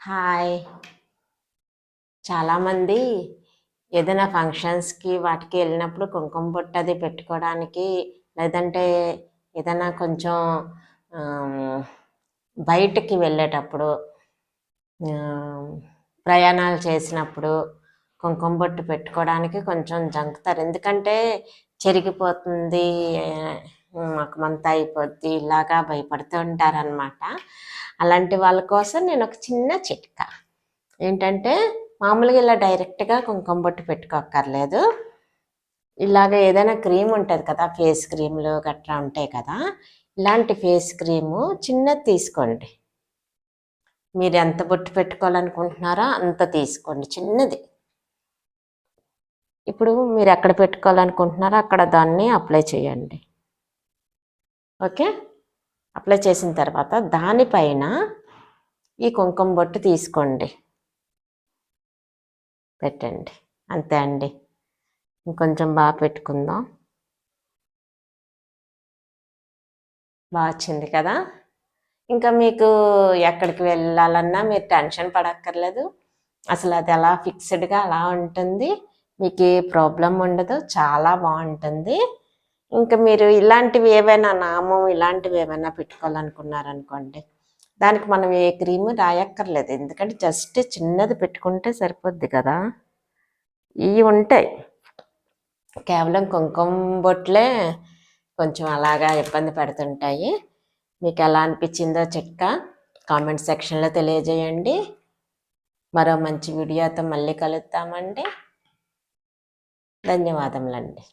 Hi. చాలామంది ఏదైనా ఫంక్షన్స్‌కి వాటికి వెళ్ళినప్పుడు కుంకుమ బొట్టు అది పెట్టుకోవడానికి, లేదంటే ఏదైనా కొంచెం ఆహ్, బయటికి వెళ్ళేటప్పుడు ఆహ్, ప్రయాణాలు చేసినప్పుడు కుంకుమ బొట్టు పెట్టుకోవడానికి కొంచెం జంకుతారు. ఎందుకంటే చెరిగిపోతుంది, మకమంతా అయిపోద్ది, ఇలాగా భయపడుతూ ఉంటారనమాట. అలాంటి వాళ్ళ కోసం నేను ఒక చిన్న చిట్కా ఏంటంటే, మామూలుగా ఇలా డైరెక్ట్‌గా కుంకుమ బొట్టు పెట్టుకోక్కర్లేదు. ఇలాగ ఏదైనా క్రీమ్ ఉంటది కదా! ఫేస్ క్రీమ్‌లు గట్రా ఉంటాయి కదా! ఇలాంటి ఫేస్ క్రీము చిన్నది తీసుకోండి. మీరెంత బొట్టు పెట్టుకోవాలనుకుంటున్నారో అంత తీసుకోండి చిన్నది. ఇప్పుడు మీరెక్కడ పెట్టుకోవాలనుకుంటున్నారో అక్కడ దాన్ని అప్లై చేయండి. ఓకే. అప్లై చేసిన తర్వాత దానిపైన ఈ కుంకుమ బొట్టు తీసుకోండి. పెట్టండి. అంతే అండి. ఇంకొంచెం పెట్టుకుందాం. వచ్చింది కదా! ఇంకా మీకు ఎక్కడికి వెళ్ళాలన్నా మీరు టెన్షన్ పడక్కర్లేదు. అసలు అది అలా ఫిక్స్‌డ్‌గా అలా ఉంటుంది. మీకే ప్రాబ్లమ్ ఉండదు. చాలా బావుంటుంది. ఇంకా మీరు ఇలాంటివి ఏవైనా నామం ఇలాంటివి ఏమైనా పెట్టుకోవాలనుకున్నారనుకోండి, దానికి మనం ఏ క్రీము రాయక్కర్లేదు. ఎందుకంటే జస్ట్ చిన్నది పెట్టుకుంటే సరిపోద్ది కదా! ఇయి ఉంటాయి. కేవలం కుంకుమ బొట్లే కొంచెం అలాగా ఇబ్బంది పెడుతుంటాయి. మీకు ఎలా అనిపించిందో చిట్కా కామెంట్ సెక్షన్‌లో తెలియజేయండి. మరో మంచి వీడియోతో మళ్ళీ కలుద్దామండి. ధన్యవాదములండి.